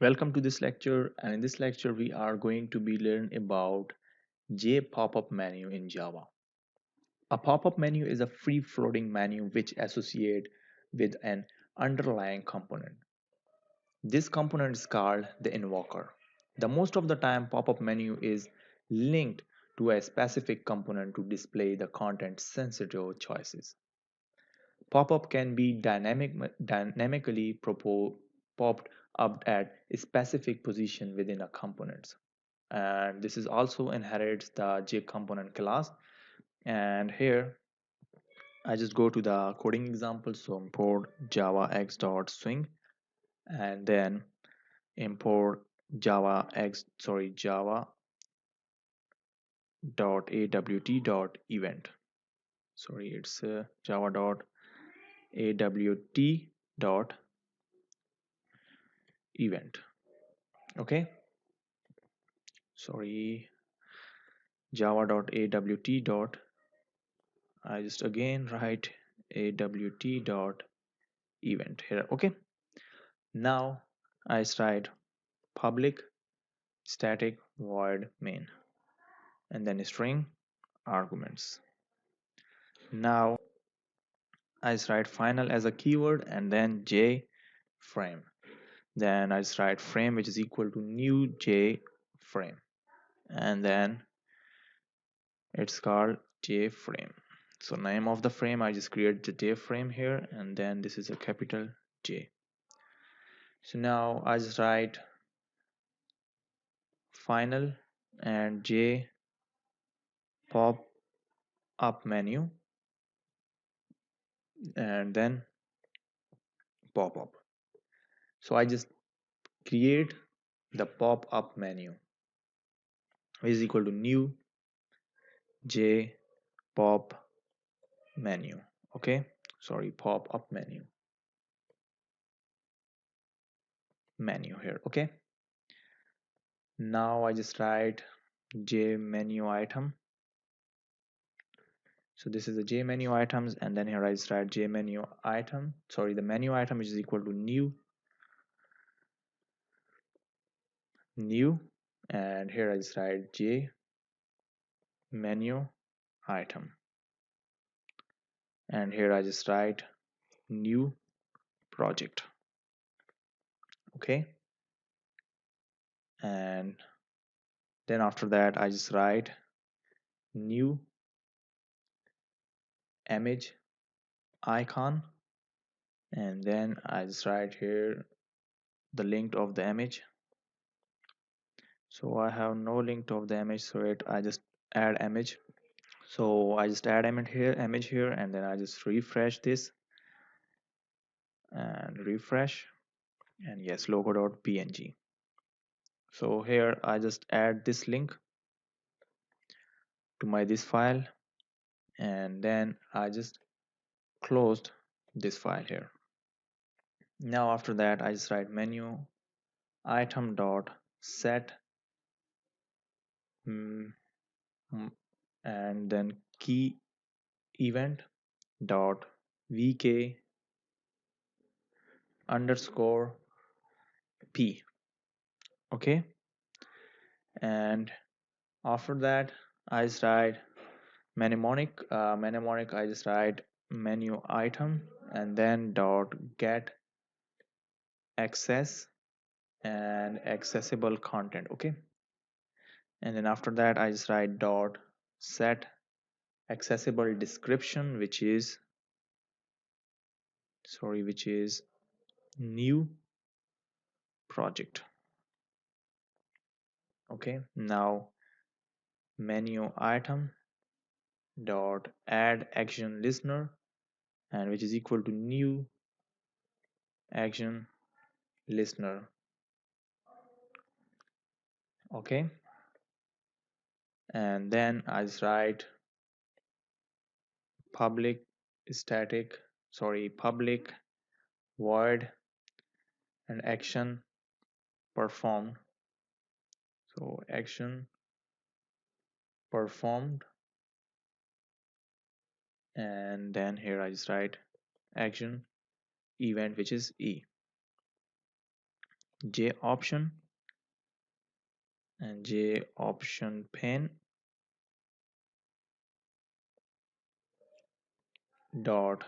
Welcome to this lecture, and in this lecture we are going to be learn about JPopUp menu in Java. A pop-up menu is a free floating menu which associate with an underlying component. This component is called the invoker. The most of the time pop-up menu is linked to a specific component to display the content sensitive choices. Pop-up can be dynamically popped up at a specific position within a component. And this is also inherits the JComponent class. And here I just go to the coding example. So import java x.swing and then import java dot awt dot event. Sorry, it's java dot awt dot event. Okay, sorry, java dot awt dot. I just again write awt dot event here. Okay, now I write public static void main and then string arguments. Now I write final as a keyword and then j frame. Then I write frame which is equal to new j frame, and then it's called j frame. So name of the frame, I just create the j frame here, and then this is a capital J. So now I just write final and j pop up menu and then pop up. So I just create the pop up menu which is equal to new j pop menu. Okay, sorry, pop up menu here. Okay, now I just write j menu item. So this is the j menu items, and then here I just write j menu item, sorry, the menu item which is equal to new, and here I just write j menu item, and here I just write new project. Okay, and then after that I just write new image icon, and then I just write here the link of the image. So I have no link of the image, so I just add image. So I just add image here, and then I just refresh this and refresh, and yes, logo.png. So here I just add this link to my this file, and then I just closed this file here. Now after that I just write menu item dot set mm, and then key event dot vk underscore p. Okay, and after that I just write mnemonic I just write menu item and then dot get access and accessible content. Okay, and then after that I just write dot set accessible description which is new project. Okay, now menu item dot add action listener, and which is equal to new action listener. Okay, and then I just write public public void and action performed. So action performed, and then here I just write action event which is E. J option and J option pen dot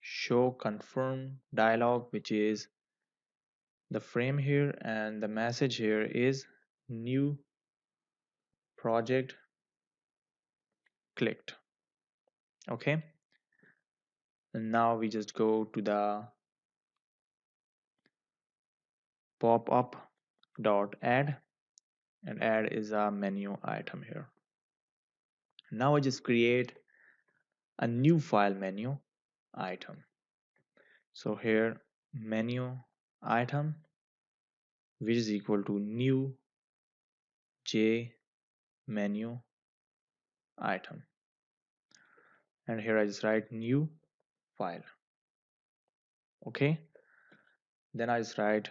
show confirm dialog, which is the frame here, and the message here is new project clicked. Okay, and now we just go to the pop up dot add, and add is a menu item here. Now I just create a new file menu item. So here menu item, which is equal to new j menu item, and here I just write new file. Okay, then I just write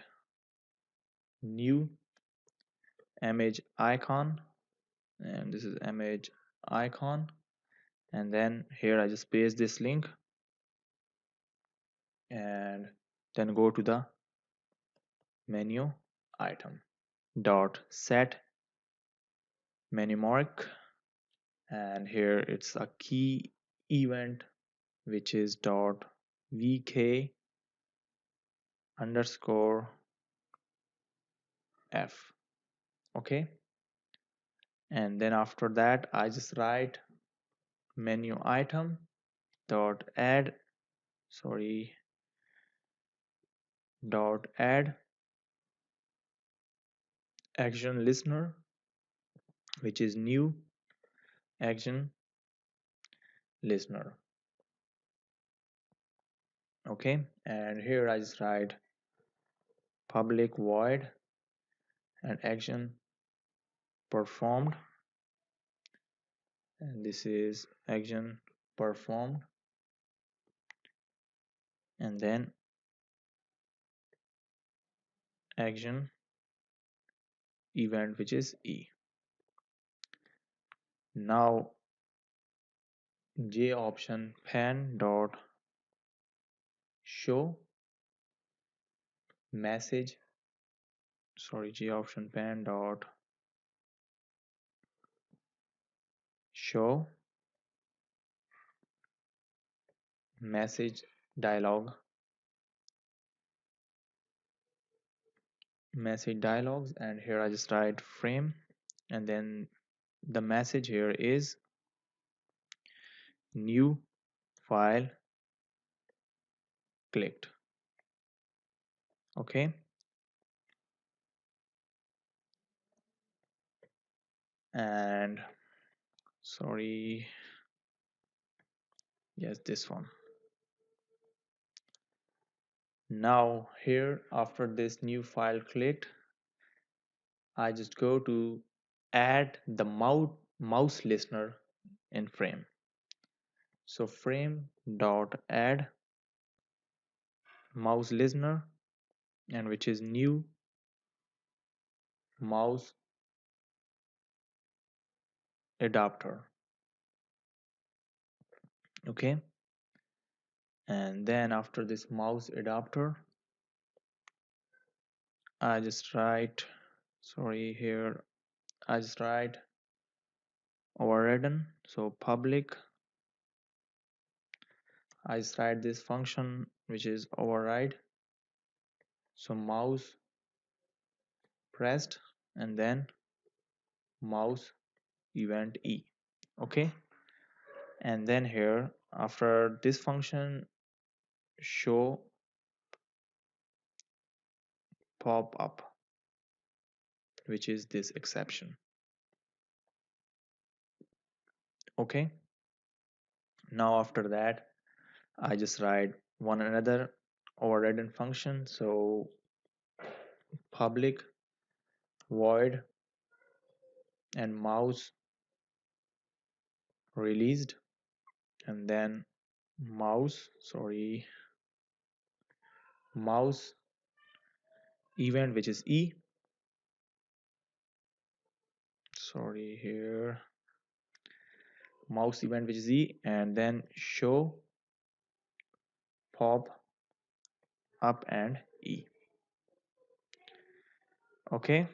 new image icon, and this is image icon, and then here I just paste this link and then go to the menu item dot set menu mark, and here it's a key event which is dot vk underscore f. Okay, and then after that I just write menu item dot add, sorry, dot add action listener, which is new action listener. Okay, and here I just write public void and action performed, and this is action performed, and then action event, which is e. Now j option pan dot show message, sorry, j option pan dot show message dialog, message dialogs, and here I just write frame, and then the message here is new file clicked. Okay, and sorry, yes, this one. Now here after this new file clicked, I just go to add the mouse listener in frame. So frame dot add mouse listener, and which is new mouse adapter. Okay, and then after this mouse adapter I just write, sorry, here I just write overridden, so public, I just write this function which is override, so mouse pressed and then mouse event e. Okay, and then here after this function show pop up, which is this exception. Okay, now after that I just write one another overridden function, so public void and mouse released, and then mouse, sorry, mouse event, which is e, sorry, here mouse event, which is e, and then show pop up and e. Okay,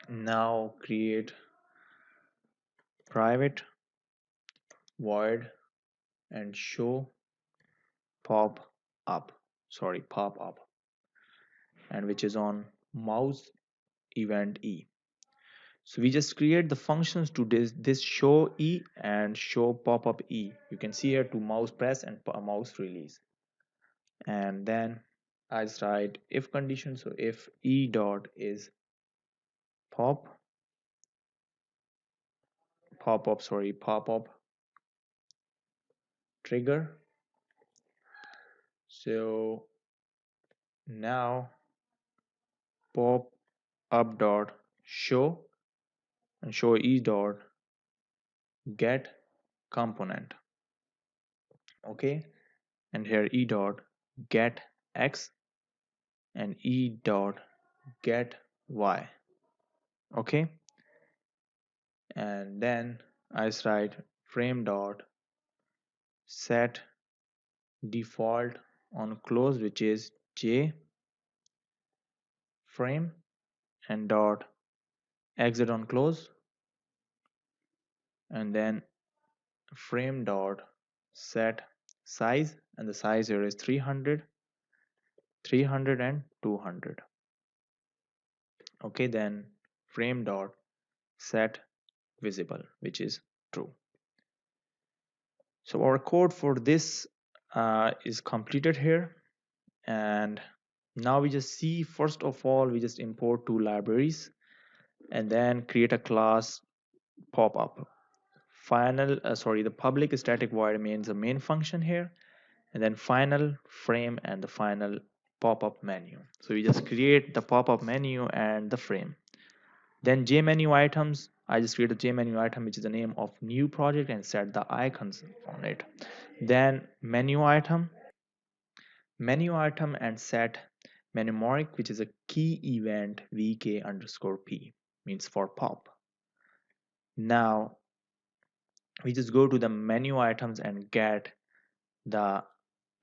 now create private void and show pop up, sorry, pop up, and which is on mouse event e. So we just create the functions to this show e and show pop up e. You can see here to mouse press and mouse release. And then I just write if condition. So if e dot is pop pop up trigger. So now pop up dot show and show e dot get component. Okay, and here e dot get x and e dot get y. Okay, and then I just write frame dot set default on close, which is j frame, and dot exit on close, and then frame dot set size, and the size here is 300, 300 and 200. Okay, then frame dot set visible, which is true. So our code for this is completed here. And now we just see, first of all, we just import two libraries and then create a class pop up. The public static void means the main function here, and then final frame and the final pop-up menu. So we just create the pop-up menu and the frame. Then jmenu items, I just create a jmenu item, which is the name of new project, and set the icons on it. Then menu item and set menumoric, which is a key event vk underscore p, means for pop. Now we just go to the menu items and get the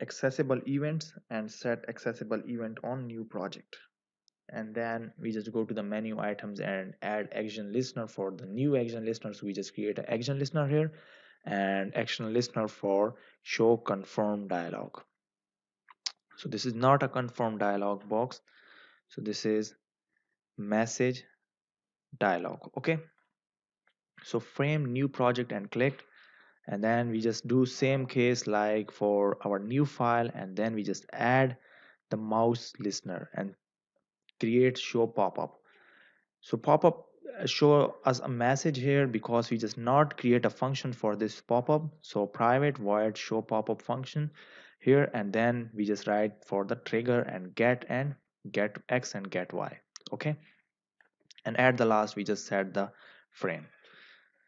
accessible events and set accessible event on new project. And then we just go to the menu items and add action listener for the new action listener. So we just create an action listener here and action listener for show confirm dialog. So this is not a confirm dialog box, so this is message dialog. Okay, so frame new project and click, and then we just do same case like for our new file, and then we just add the mouse listener and create show pop-up. So pop-up show us a message here because we just not create a function for this pop-up. So private void show pop-up function here, and then we just write for the trigger and get x and get y. Okay, and at the last we just set the frame.